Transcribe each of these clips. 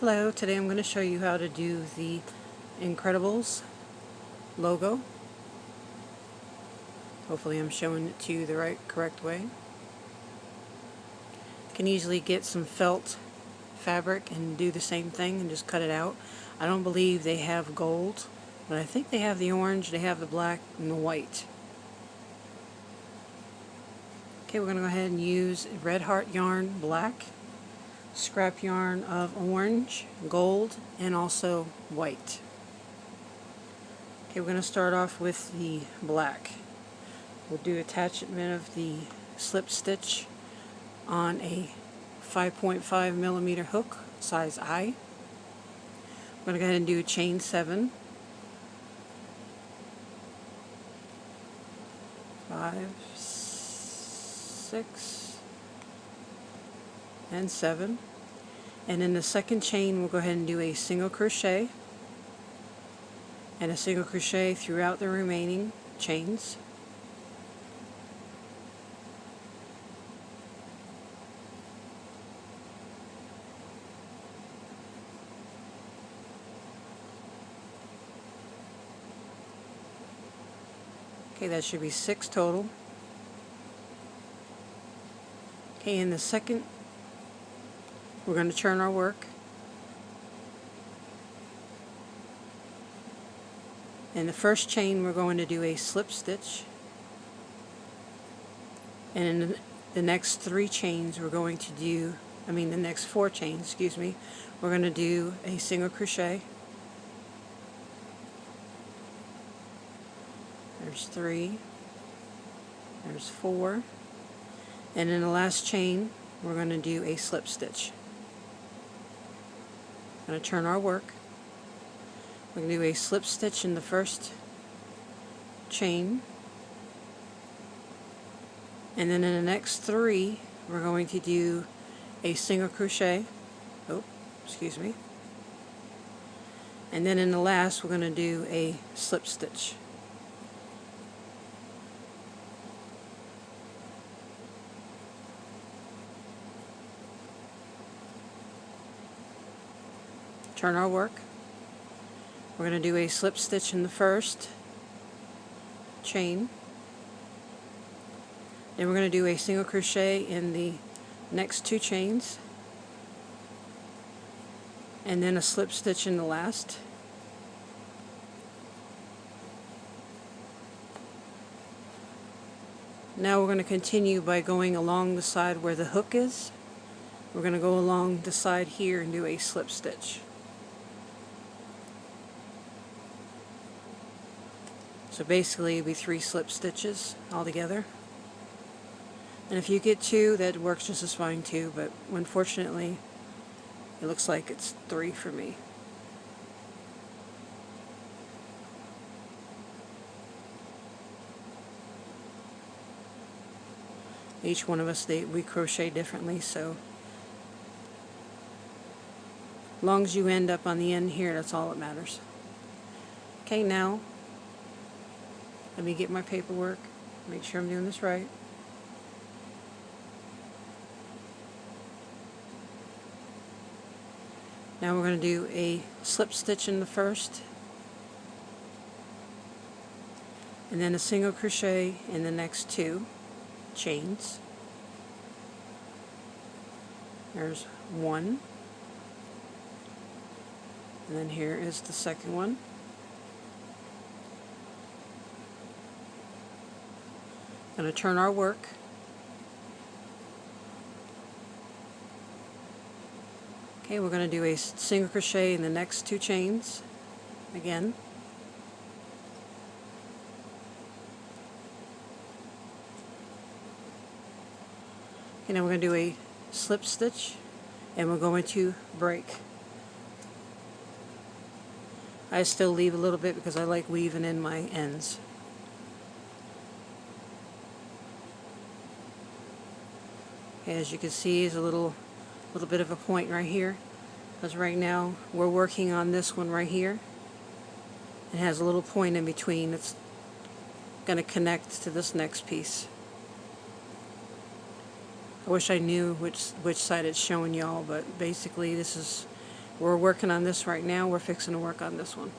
Hello, today I'm going to show you how to do the Incredibles logo. Hopefully I'm showing it to you the correct way. You can easily get some felt fabric and do the same thing and just cut it out. I don't believe they have gold, but I think they have the orange, they have the black, and the white. Okay, we're going to go ahead and use Red Heart yarn black, scrap yarn of orange, gold, and also white. Okay, we're going to start off with the black. We'll do attachment of the slip stitch on a 5.5 millimeter hook, size I. I'm going to go ahead and do chain 7, 5, 6, and 7. And in the second chain we'll go ahead and do a single crochet and a single crochet throughout the remaining chains. Okay, that should be 6 total. Okay, in the second we're going to turn our work. In the first chain we're going to do a slip stitch, and in the next 3 chains we're going to do, the next 4 chains, excuse me, we're going to do a single crochet. There's 3, there's 4, and in the last chain we're going to do a slip stitch. We're going to turn our work. We're going to do a slip stitch in the first chain, and then in the next 3 we're going to do a single crochet, and then in the last we're going to do a slip stitch. Turn our work. We're going to do a slip stitch in the first chain, then we're going to do a single crochet in the next 2 chains, and then a slip stitch in the last. Now we're going to continue by going along the side where the hook is. We're going to go along the side here and do a slip stitch. So basically it'll be 3 slip stitches altogether. And if you get 2, that works just as fine too, but unfortunately it looks like it's 3 for me. Each one of us, we crochet differently, so as long as you end up on the end here, that's all that matters. Okay, now let me get my paperwork, make sure I'm doing this right. Now we're going to do a slip stitch in the first, and then a single crochet in the next 2 chains. There's 1, and then here is the second one. Going to turn our work. Okay, we're going to do a single crochet in the next 2 chains again. Okay, now we're going to do a slip stitch, and we're going to break. I still leave a little bit because I like weaving in my ends. As you can see, there's a little bit of a point right here, because right now we're working on this one right here. It has a little point in between that's going to connect to this next piece. I wish I knew which side it's showing y'all, but basically this is We're working on this right now. We're fixing to work on this one.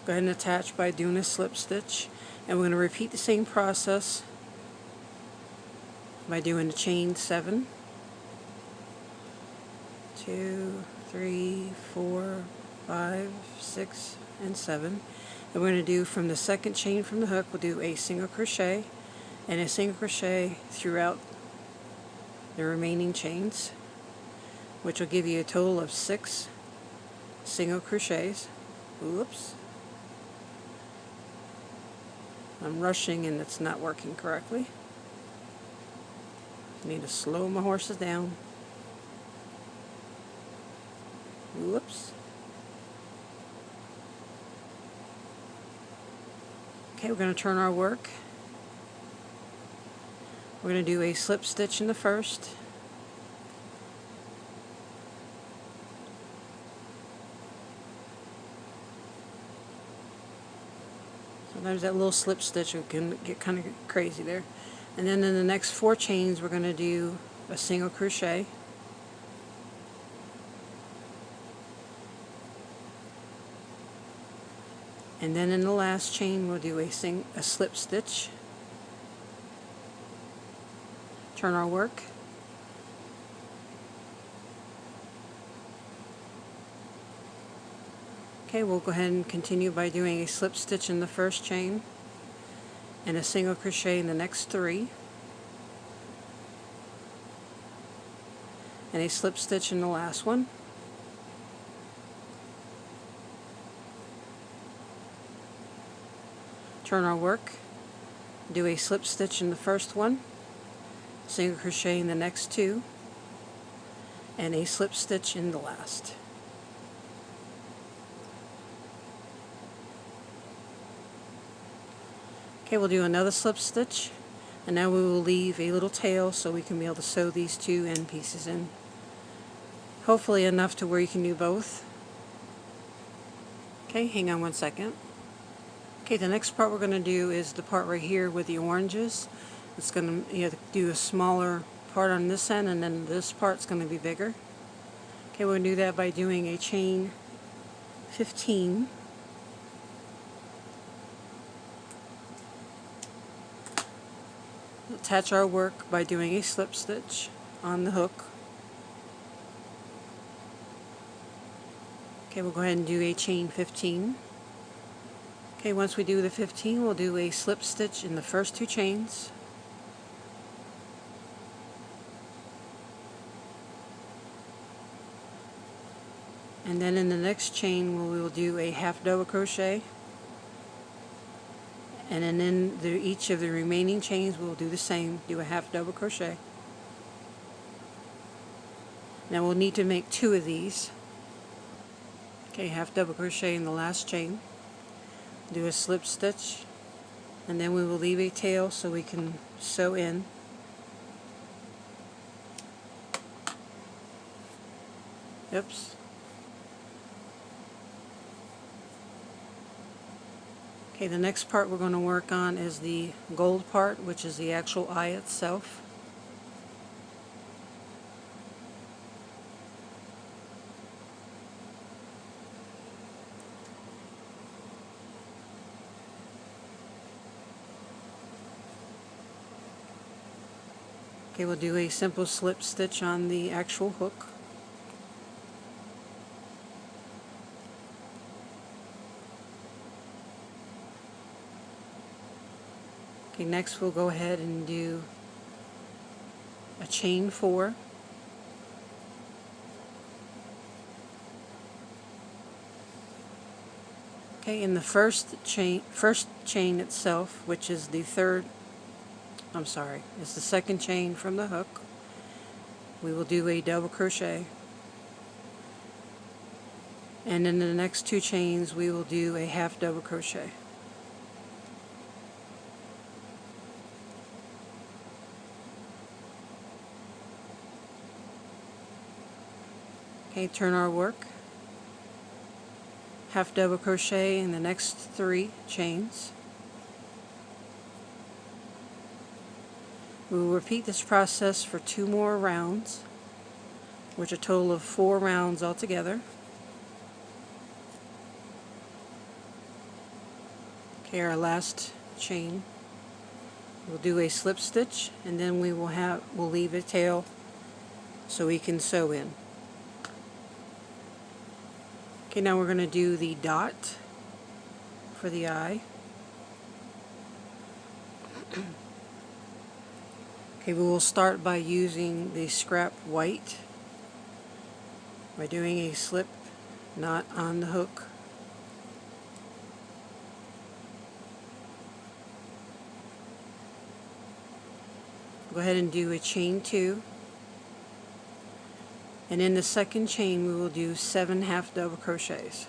Go ahead and attach by doing a slip stitch, and we're going to repeat the same process by doing the chain 7, 2, 3, 4, 5, 6, and 7. And we're going to do from the second chain from the hook, we'll do a single crochet and a single crochet throughout the remaining chains, which will give you a total of 6 single crochets. Oops. I'm rushing and it's not working correctly. I need to slow my horses down. Whoops. Okay, we're going to turn our work. We're going to do a slip stitch in the first. Sometimes that little slip stitch can get kind of crazy there. And then in the next 4 chains we're going to do a single crochet. And then in the last chain we'll do a slip stitch. Turn our work. Okay, we'll go ahead and continue by doing a slip stitch in the first chain and a single crochet in the next 3 and a slip stitch in the last one. Turn our work, do a slip stitch in the first one, single crochet in the next 2, and a slip stitch in the last. Okay, we'll do another slip stitch, and now we will leave a little tail so we can be able to sew these 2 end pieces in. Hopefully enough to where you can do both. Okay, hang on one second. Okay, the next part we're going to do is the part right here with the oranges. It's going to do a smaller part on this end, and then this part's going to be bigger. Okay, we're going to do that by doing a chain 15. Attach our work by doing a slip stitch on the hook. Okay, we'll go ahead and do a chain 15. Okay, once we do the 15, we'll do a slip stitch in the first 2 chains. And then in the next chain we will do a half double crochet. And then in each of the remaining chains we'll do the same, do a half double crochet. Now we'll need to make 2 of these. Okay, half double crochet in the last chain. Do a slip stitch, and then we will leave a tail so we can sew in. Oops. Okay, the next part we're going to work on is the gold part, which is the actual eye itself. Okay, we'll do a simple slip stitch on the actual hook. Okay, next we'll go ahead and do a chain 4. Okay, in the first chain itself, which is the it's the second chain from the hook, we will do a double crochet. And in the next 2 chains we will do a half double crochet. Okay, turn our work, half double crochet in the next 3 chains. We will repeat this process for 2 more rounds. which are a total of 4 rounds altogether. Okay, our last chain, we'll do a slip stitch, and then we'll leave a tail so we can sew in. Okay, now we're going to do the dot for the eye. Okay, we will start by using the scrap white by doing a slip knot on the hook. Go ahead and do a chain 2, and in the second chain we will do 7 half double crochets.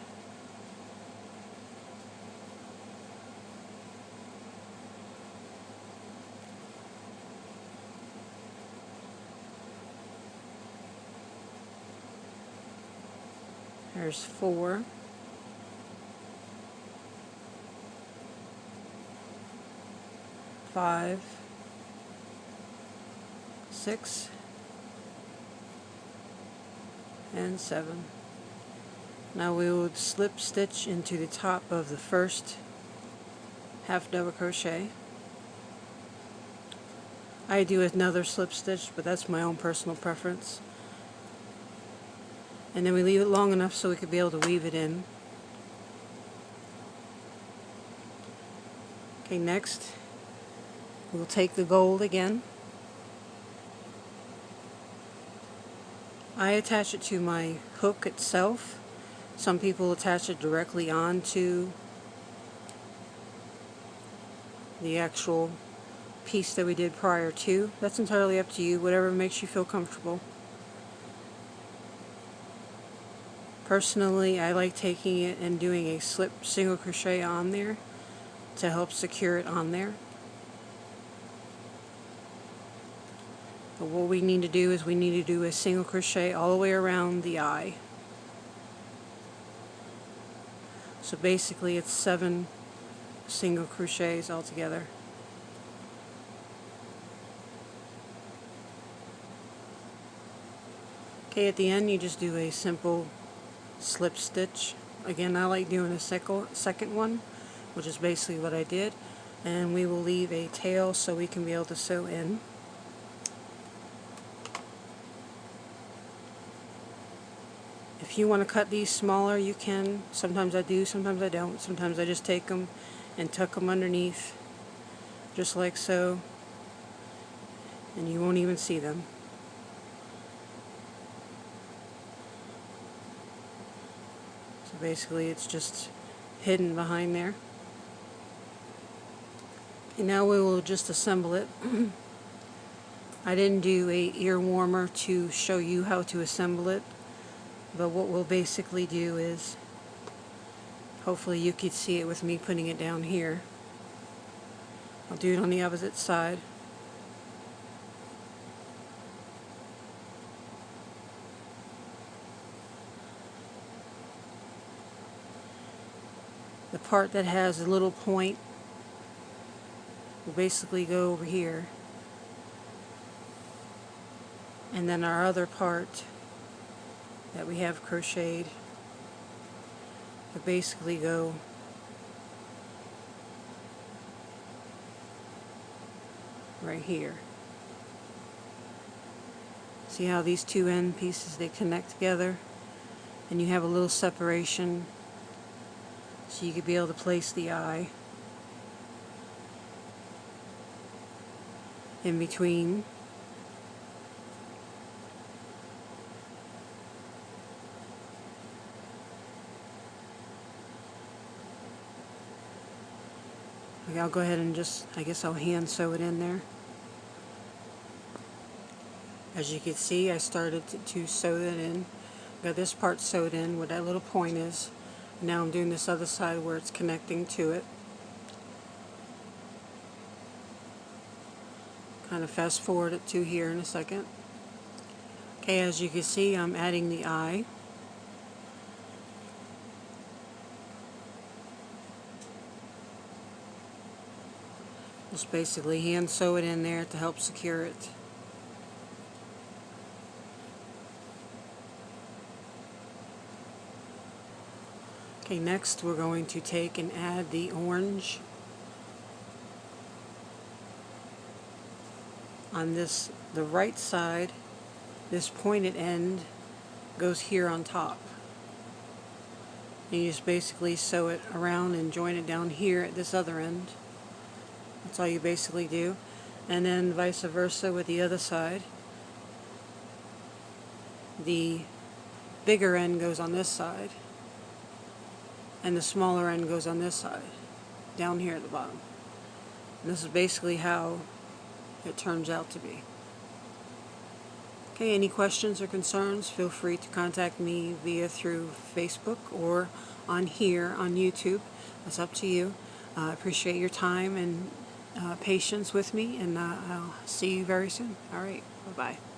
There's 4, 5, 6, and 7. Now we will slip stitch into the top of the first half double crochet. I do another slip stitch, but that's my own personal preference. And then we leave it long enough so we could be able to weave it in. Okay, next we'll take the gold again. I attach it to my hook itself. Some people attach it directly onto the actual piece that we did prior to. That's entirely up to you, whatever makes you feel comfortable. Personally, I like taking it and doing a slip single crochet on there to help secure it on there. But what we need to do is we need to do a single crochet all the way around the eye. So basically it's 7 single crochets altogether. Okay, at the end you just do a simple slip stitch. Again, I like doing a second one, which is basically what I did, and we will leave a tail so we can be able to sew in. If you want to cut these smaller, you can. Sometimes I do, sometimes I don't. Sometimes I just take them and tuck them underneath, just like so, and you won't even see them. So basically it's just hidden behind there. And now we will just assemble it. I didn't do a ear warmer to show you how to assemble it, but what we'll basically do is, hopefully you could see it with me putting it down here. I'll do it on the opposite side. The part that has a little point will basically go over here, and then our other part that we have crocheted will basically go right here. See how these two end pieces, they connect together, and you have a little separation so you could be able to place the eye in between. Okay, I'll go ahead and just, I guess I'll hand sew it in there. As you can see, I started to sew that in. Got this part sewed in where that little point is. Now I'm doing this other side where it's connecting to it. Kind of fast forward it to here in a second. Okay, as you can see, I'm adding the eye. Just basically hand sew it in there to help secure it. Okay, next we're going to take and add the orange on the right side. This pointed end goes here on top. You just basically sew it around and join it down here at this other end. That's all you basically do. And then vice versa with the other side. The bigger end goes on this side, and the smaller end goes on this side, down here at the bottom. And this is basically how it turns out to be. Okay, any questions or concerns, feel free to contact me through Facebook or on here on YouTube. That's up to you. I appreciate your time and patience with me, and I'll see you very soon. All right, bye-bye.